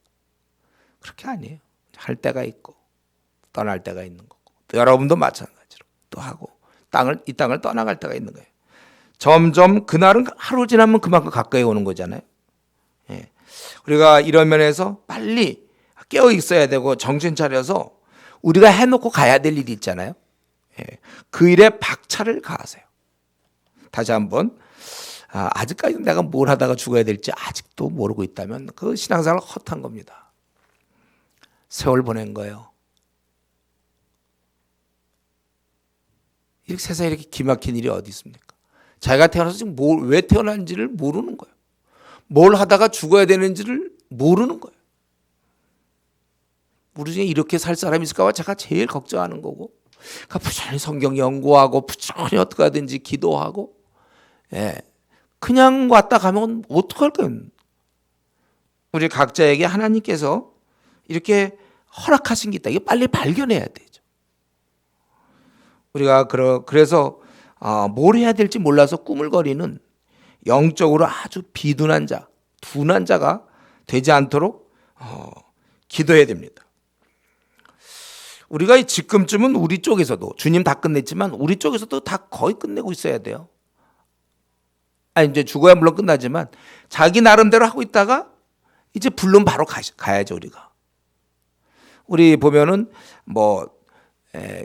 그렇게 아니에요. 할 때가 있고 떠날 때가 있는 거고 또 여러분도 마찬가지로 또 하고 이 땅을 떠나갈 때가 있는 거예요. 점점 그날은 하루 지나면 그만큼 가까이 오는 거잖아요. 예. 우리가 이런 면에서 빨리 깨어 있어야 되고 정신 차려서 우리가 해놓고 가야 될 일이 있잖아요. 예. 그 일에 박차를 가하세요. 다시 한번 아직까지 내가 뭘 하다가 죽어야 될지 아직도 모르고 있다면 그 신앙생활 헛한 겁니다. 세월 보낸 거예요. 이렇게 세상에 이렇게 기막힌 일이 어디 있습니까? 자기가 태어나서 지금 왜 태어난지를 모르는 거예요. 뭘 하다가 죽어야 되는지를 모르는 거예요. 우리 중에 이렇게 살 사람이 있을까 봐 제가 제일 걱정하는 거고 그러니까 부지런히 성경 연구하고 부지런히 어떻게 하든지 기도하고 그냥 왔다 가면 어떡할 거예요. 우리 각자에게 하나님께서 이렇게 허락하신 게 있다. 이거 빨리 발견해야 되죠. 우리가 그래서 뭘 해야 될지 몰라서 꾸물거리는 영적으로 아주 비둔한 자, 둔한 자가 되지 않도록 기도해야 됩니다. 우리가 지금쯤은 우리 쪽에서도 주님 다 끝냈지만 우리 쪽에서도 다 거의 끝내고 있어야 돼요. 이제 죽어야 물론 끝나지만 자기 나름대로 하고 있다가 이제 불론 바로 가야죠 우리가. 우리 보면은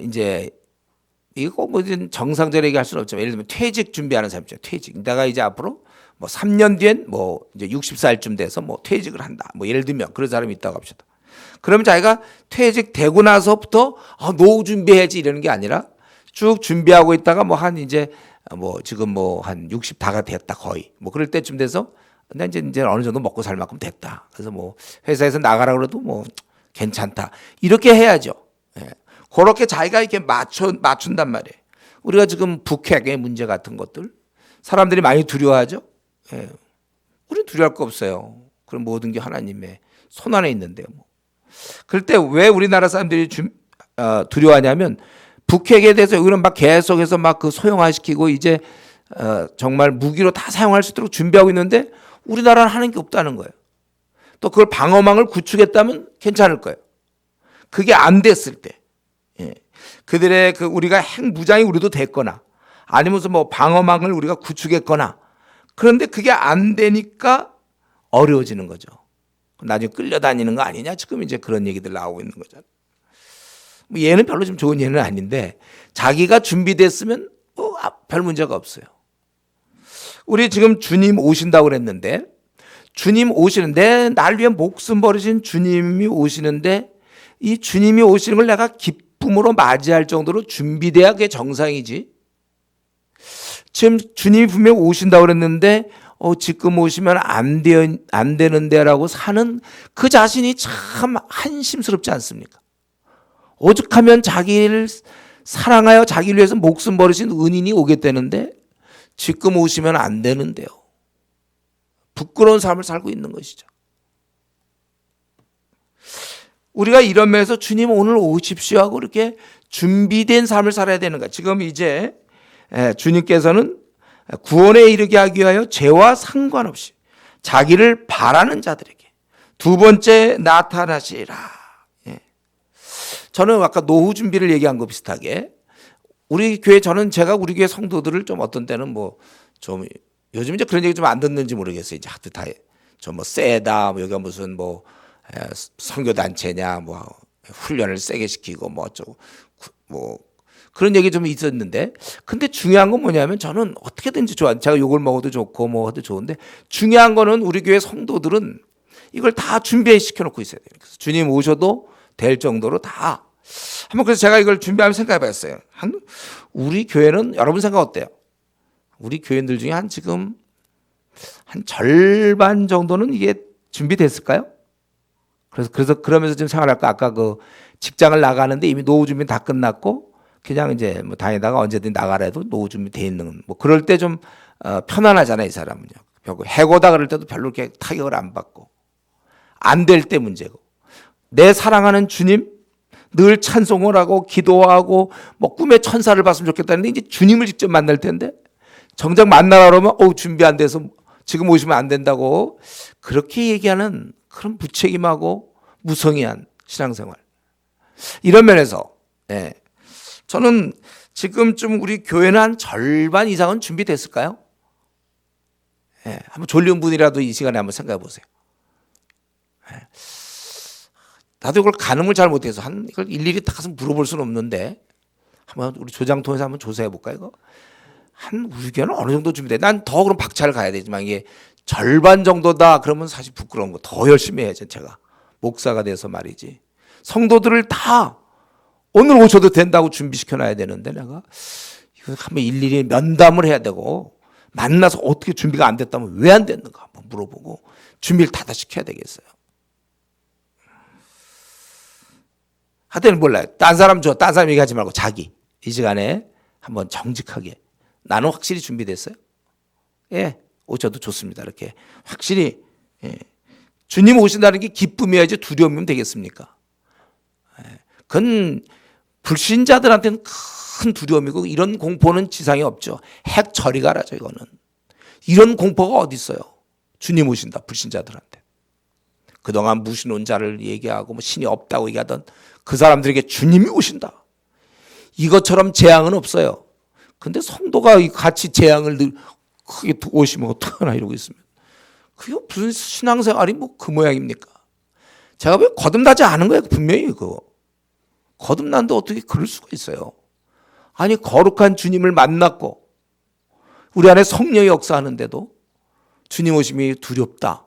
이제 이거 정상적으로 얘기할 수는 없지만 예를 들면 퇴직 준비하는 사람 있죠. 퇴직. 내가 이제 앞으로 3년 뒤엔 이제 60살쯤 돼서 퇴직을 한다. 예를 들면 그런 사람이 있다고 합시다. 그러면 자기가 퇴직되고 나서부터 노후 준비해야지 이러는 게 아니라 쭉 준비하고 있다가 지금 한 60 다가 됐다 거의. 그럴 때쯤 돼서 이제 어느 정도 먹고 살 만큼 됐다. 그래서 회사에서 나가라 그래도 괜찮다. 이렇게 해야죠. 예. 그렇게 자기가 이렇게 맞춘단 말이에요. 우리가 지금 북핵의 문제 같은 것들 사람들이 많이 두려워하죠. 예. 우리는 두려워할 거 없어요. 그럼 모든 게 하나님의 손 안에 있는데요. 그럴 때 왜 우리나라 사람들이 두려워하냐면 북핵에 대해서 우리는 계속해서 그 소형화시키고 이제 정말 무기로 다 사용할 수 있도록 준비하고 있는데 우리나라는 하는 게 없다는 거예요. 또 그걸 방어망을 구축했다면 괜찮을 거예요. 그게 안 됐을 때, 그들의 우리가 핵무장이 우리도 됐거나 아니면 방어망을 우리가 구축했거나 그런데 그게 안 되니까 어려워지는 거죠. 나중에 끌려다니는 거 아니냐? 지금 이제 그런 얘기들 나오고 있는 거잖아요. 얘는 별로 좀 좋은 예는 아닌데 자기가 준비됐으면 별 문제가 없어요. 우리 지금 주님 오신다고 그랬는데 주님 오시는데 날 위해 목숨 버리신 주님이 오시는데 이 주님이 오시는 걸 내가 기쁨으로 맞이할 정도로 준비돼야 그게 정상이지. 지금 주님이 분명히 오신다고 그랬는데 지금 오시면 안 되는데라고 사는 그 자신이 참 한심스럽지 않습니까? 오죽하면 자기를 사랑하여 자기를 위해서 목숨 버리신 은인이 오겠다는데 지금 오시면 안 되는데요. 부끄러운 삶을 살고 있는 것이죠. 우리가 이런 면에서 주님 오늘 오십시오 하고 이렇게 준비된 삶을 살아야 되는 거야. 지금 이제 주님께서는 구원에 이르게 하기 위하여 죄와 상관없이 자기를 바라는 자들에게 두 번째 나타나시리라. 저는 아까 노후 준비를 얘기한 거 비슷하게 우리 교회 제가 우리 교회 성도들을 좀 어떤 때는 좀 요즘 이제 그런 얘기 좀 안 듣는지 모르겠어요. 이제 하도 다 좀 세다 여기가 무슨 선교 단체냐 훈련을 세게 시키고 어쩌고 그런 얘기 좀 있었는데 근데 중요한 건 뭐냐면 저는 어떻게든지 제가 욕을 먹어도 좋고 해도 좋은데 중요한 거는 우리 교회 성도들은 이걸 다 준비시켜 놓고 있어야 돼요. 그래서 주님 오셔도 될 정도로 다 한번 그래서 제가 이걸 준비하면서 생각해 봤어요. 우리 교회는 여러분 생각 어때요? 우리 교인들 중에 지금 한 절반 정도는 이게 준비됐을까요? 그러면서 지금 생활할까? 아까 직장을 나가는데 이미 노후 준비 다 끝났고 그냥 이제 다니다가 언제든 나가라 해도 노후 준비 돼 있는 그럴 때 좀 편안하잖아요, 이 사람은요. 해고다 그럴 때도 별로 이렇게 타격을 안 받고 안 될 때 문제고 내 사랑하는 주님 늘 찬송을 하고 기도하고 꿈의 천사를 봤으면 좋겠다는데 이제 주님을 직접 만날 텐데 정작 만나러 그러면 준비 안 돼서 지금 오시면 안 된다고 그렇게 얘기하는 그런 무책임하고 무성의한 신앙생활. 이런 면에서 저는 지금쯤 우리 교회는 한 절반 이상은 준비됐을까요? 한번 졸린 분이라도 이 시간에 한번 생각해 보세요. 나도 이걸 가늠을 잘 못해서 이걸 일일이 다 가서 물어볼 수는 없는데 한번 우리 조장 통해서 한번 조사해 볼까요? 이거 우리 교회는 어느 정도 준비돼? 난 더 그럼 박차를 가야 되지만 이게 절반 정도다 그러면 사실 부끄러운 거 더 열심히 해야죠. 제가 목사가 돼서 말이지. 성도들을 다 오늘 오셔도 된다고 준비시켜 놔야 되는데 내가 이거 한번 일일이 면담을 해야 되고 만나서 어떻게 준비가 안 됐다면 왜 안 됐는가 한번 물어보고 준비를 다 시켜야 되겠어요. 하여튼 몰라요. 딴 사람 얘기하지 말고 자기 이 시간에 한번 정직하게 나는 확실히 준비됐어요? 오셔도 좋습니다. 이렇게 확실히 주님 오신다는 게 기쁨이어야지 두려움이면 되겠습니까? 그건 불신자들한테는 큰 두려움이고 이런 공포는 지상에 없죠. 핵 저리 가라죠 이거는. 이런 공포가 어디 있어요? 주님 오신다 불신자들한테. 그동안 무신론자를 얘기하고 뭐 신이 없다고 얘기하던 그 사람들에게 주님이 오신다. 이것처럼 재앙은 없어요. 근데 성도가 같이 재앙을 크게 오시면 어떡하나 이러고 있으면 그게 무슨 신앙생활이 뭐 그 모양입니까? 제가 왜 거듭나지 않은 거예요? 분명히 그거. 거듭난데 어떻게 그럴 수가 있어요? 아니 거룩한 주님을 만났고 우리 안에 성령이 역사하는데도 주님 오심이 두렵다.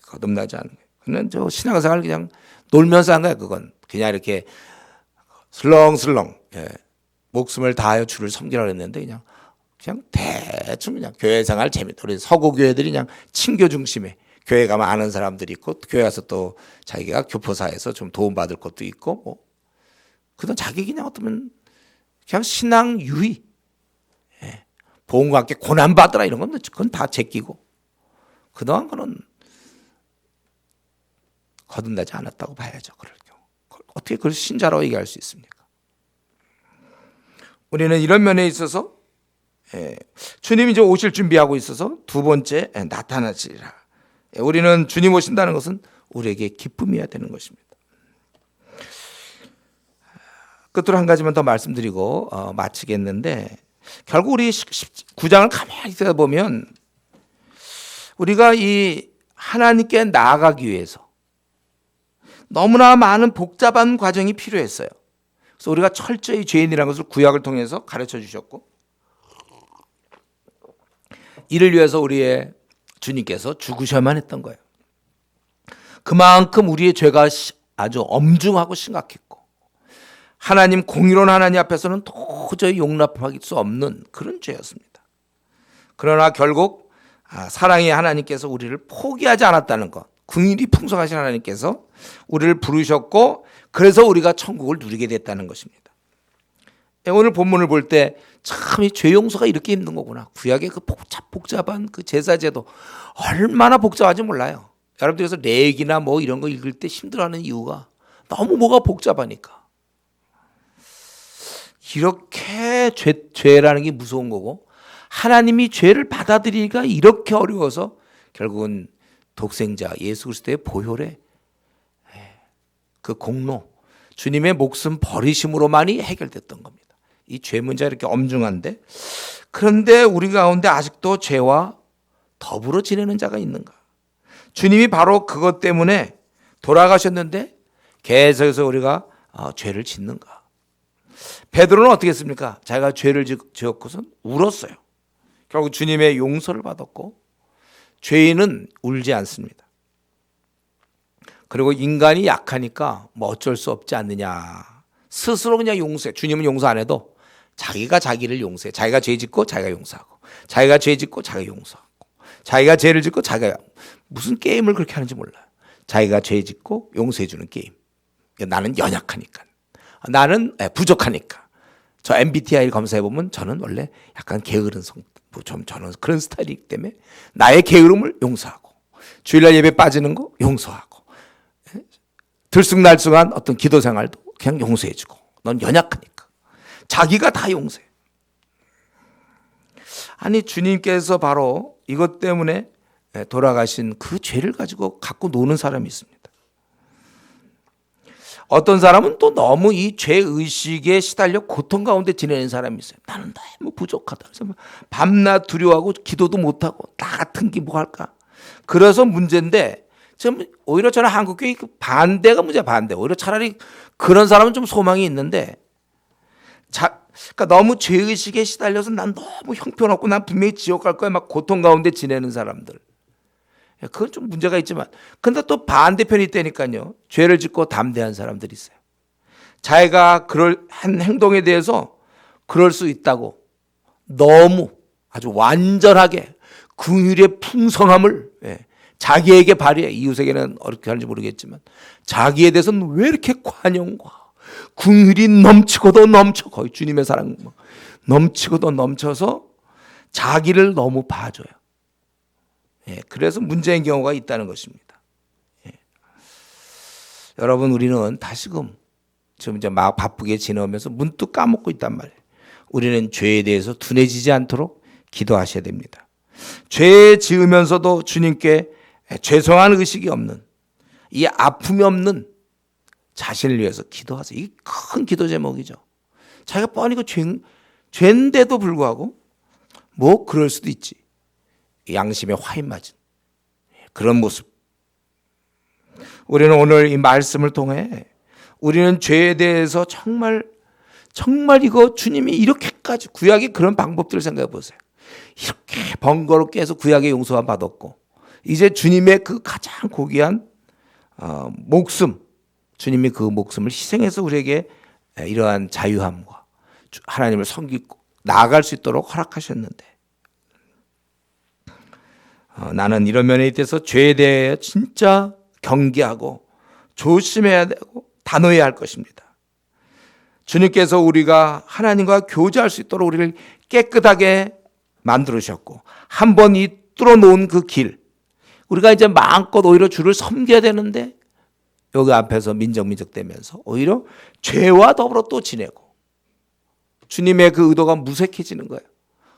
거듭나지 않은 거예요. 그냥 저 신앙생활 그냥 놀면서 한 거야 그건. 그냥 이렇게 슬렁슬렁 목숨을 다하여 주를 섬기라 그랬는데 그냥 대충 그냥 교회 생활 재밌다. 우리 서구 교회들이 그냥 친교 중심에 교회 가면 아는 사람들이 있고 교회 가서 또 자기가 교포사에서 좀 도움받을 것도 있고 뭐 그건 자기 그냥 어쩌면 그냥 신앙 유의 보험과 함께 고난 받으라 이런 건 그건 다 제끼고 그동안 그런 거듭나지 않았다고 봐야죠. 그럴 경우 어떻게 그걸 신자라고 얘기할 수 있습니까? 우리는 이런 면에 있어서 주님이 이제 오실 준비하고 있어서 두 번째 나타나시리라. 우리는 주님 오신다는 것은 우리에게 기쁨이어야 되는 것입니다. 끝으로 한 가지만 더 말씀드리고 마치겠는데 결국 우리 9장을 가만히 있다 보면 우리가 이 하나님께 나아가기 위해서 너무나 많은 복잡한 과정이 필요했어요. 그래서 우리가 철저히 죄인이라는 것을 구약을 통해서 가르쳐 주셨고 이를 위해서 우리의 주님께서 죽으셔야만 했던 거예요. 그만큼 우리의 죄가 아주 엄중하고 심각했고 하나님 공의로운 하나님 앞에서는 도저히 용납할 수 없는 그런 죄였습니다. 그러나 결국 사랑의 하나님께서 우리를 포기하지 않았다는 것, 긍휼이 풍성하신 하나님께서 우리를 부르셨고 그래서 우리가 천국을 누리게 됐다는 것입니다. 오늘 본문을 볼 때 참 이 죄 용서가 이렇게 힘든 거구나. 구약의 그 복잡한 그 제사제도 얼마나 복잡한지 몰라요. 여러분들께서 레위기나 뭐 이런 거 읽을 때 힘들어하는 이유가 너무 뭐가 복잡하니까. 이렇게 죄라는 게 무서운 거고 하나님이 죄를 받아들이기가 이렇게 어려워서 결국은 독생자 예수 그리스도의 보혈의 그 공로 주님의 목숨 버리심으로만이 해결됐던 겁니다. 이 죄 문제가 이렇게 엄중한데 그런데 우리 가운데 아직도 죄와 더불어 지내는 자가 있는가? 주님이 바로 그것 때문에 돌아가셨는데 계속해서 우리가 죄를 짓는가? 베드로는 어떻게 했습니까? 자기가 죄를 지었고선 울었어요. 결국 주님의 용서를 받았고 죄인은 울지 않습니다. 그리고 인간이 약하니까 뭐 어쩔 수 없지 않느냐. 스스로 그냥 용서해. 주님은 용서 안 해도 자기가 자기를 용서해. 자기가 죄 짓고 자기가 용서하고 자기가 죄 짓고 자기가 용서하고 자기가 죄를 짓고 자기가 무슨 게임을 그렇게 하는지 몰라요. 자기가 죄 짓고 용서해 주는 게임. 나는 연약하니까. 나는 부족하니까. 저 MBTI 검사해 보면 저는 원래 약간 게으른 저는 그런 스타일이기 때문에 나의 게으름을 용서하고 주일날 예배 빠지는 거 용서하고 들쑥날쑥한 어떤 기도 생활도 그냥 용서해 주고 넌 연약하니까. 자기가 다 용서해. 아니 주님께서 바로 이것 때문에 돌아가신 그 죄를 가지고 갖고 노는 사람이 있습니다. 어떤 사람은 또 너무 이 죄의식에 시달려 고통 가운데 지내는 사람이 있어요. 나는 너무 부족하다. 그래서 밤낮 두려워하고 기도도 못하고 나 같은 게 뭐 할까. 그래서 문제인데 지금 오히려 저는 한국교회 반대가 문제야. 반대. 오히려 차라리 그런 사람은 좀 소망이 있는데 그러니까 너무 죄의식에 시달려서 난 너무 형편없고 난 분명히 지옥 갈 거야. 막 고통 가운데 지내는 사람들. 그건 좀 문제가 있지만 근데 또 반대편이 있다니까요. 죄를 짓고 담대한 사람들이 있어요. 자기가 그럴 한 행동에 대해서 그럴 수 있다고 너무 아주 완전하게 긍휼의 풍성함을 자기에게 발휘해. 이웃에게는 어떻게 하는지 모르겠지만 자기에 대해서는 왜 이렇게 관용과 긍휼이 넘치고도 넘쳐. 거의 주님의 사랑 넘치고도 넘쳐서 자기를 너무 봐줘요. 그래서 문제인 경우가 있다는 것입니다. 여러분, 우리는 다시금 지금 이제 막 바쁘게 지내면서 문득 까먹고 있단 말이에요. 우리는 죄에 대해서 둔해지지 않도록 기도하셔야 됩니다. 죄 지으면서도 주님께 죄송한 의식이 없는, 이 아픔이 없는 자신을 위해서 기도하세요. 이게 큰 기도 제목이죠. 자기가 뻔히 그 죄인데도 불구하고 뭐 그럴 수도 있지. 양심에 화인 맞은 그런 모습. 우리는 오늘 이 말씀을 통해 우리는 죄에 대해서 정말 이거 주님이 이렇게까지, 구약의 그런 방법들을 생각해 보세요. 이렇게 번거롭게 해서 구약의 용서만 받았고, 이제 주님의 그 가장 고귀한 목숨, 주님이 그 목숨을 희생해서 우리에게 이러한 자유함과 하나님을 섬기고 나아갈 수 있도록 허락하셨는데, 나는 이런 면에 있어서 죄에 대해 진짜 경계하고 조심해야 되고 단호해야 할 것입니다. 주님께서 우리가 하나님과 교제할 수 있도록 우리를 깨끗하게 만들으셨고, 한 번 이 뚫어놓은 그 길, 우리가 이제 마음껏 오히려 주를 섬겨야 되는데 여기 앞에서 민적민적대면서 오히려 죄와 더불어 또 지내고, 주님의 그 의도가 무색해지는 거예요.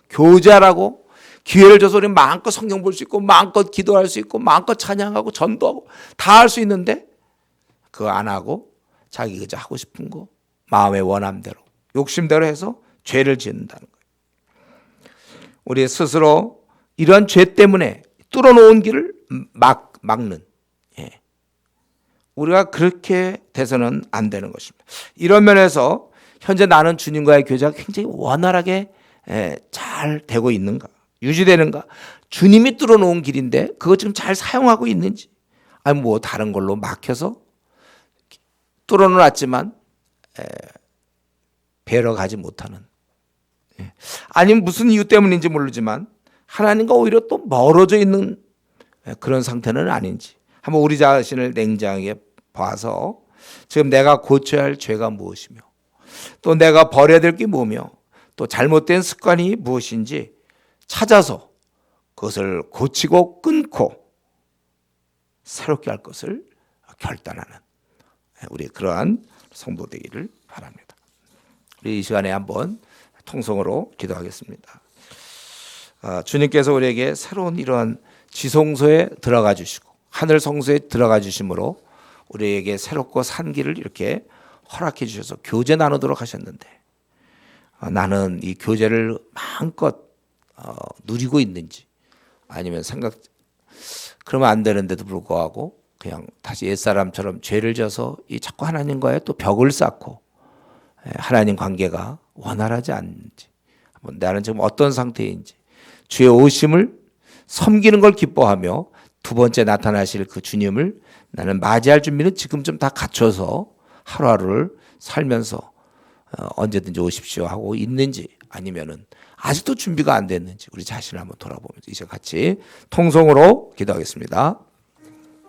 교제하라고 기회를 줘서 우리 마음껏 성경 볼 수 있고, 마음껏 기도할 수 있고, 마음껏 찬양하고 전도하고 다 할 수 있는데 그거 안 하고 자기 그저 하고 싶은 거 마음의 원함대로 욕심대로 해서 죄를 짓는다는 거예요. 우리 스스로 이런 죄 때문에 뚫어놓은 길을 막는, 우리가 그렇게 돼서는 안 되는 것입니다. 이런 면에서 현재 나는 주님과의 교제가 굉장히 원활하게 잘 되고 있는가, 유지되는가, 주님이 뚫어놓은 길인데 그거 지금 잘 사용하고 있는지, 아니 뭐 다른 걸로 막혀서 뚫어놓았지만 배러 가지 못하는, 아니면 무슨 이유 때문인지 모르지만 하나님과 오히려 또 멀어져 있는 그런 상태는 아닌지 한번 우리 자신을 냉정하게 봐서 지금 내가 고쳐야 할 죄가 무엇이며, 또 내가 버려야 될 게 뭐며, 또 잘못된 습관이 무엇인지 찾아서 그것을 고치고 끊고 새롭게 할 것을 결단하는 우리 그러한 성도 되기를 바랍니다. 우리 이 시간에 한번 통성으로 기도하겠습니다. 주님께서 우리에게 새로운 이러한 지성소에 들어가 주시고 하늘 성소에 들어가 주심으로 우리에게 새롭고 산 길을 이렇게 허락해 주셔서 교제 나누도록 하셨는데, 나는 이 교제를 마음껏 누리고 있는지, 아니면 그러면 안 되는데도 불구하고 그냥 다시 옛사람처럼 죄를 져서 이 자꾸 하나님과의 또 벽을 쌓고 하나님 관계가 원활하지 않는지, 나는 지금 어떤 상태인지, 주의 오심을 섬기는 걸 기뻐하며 두 번째 나타나실 그 주님을 나는 맞이할 준비는 지금 좀 다 갖춰서 하루하루를 살면서 언제든지 오십시오 하고 있는지, 아니면은 아직도 준비가 안 됐는지 우리 자신을 한번 돌아보면서 이제 같이 통성으로 기도하겠습니다.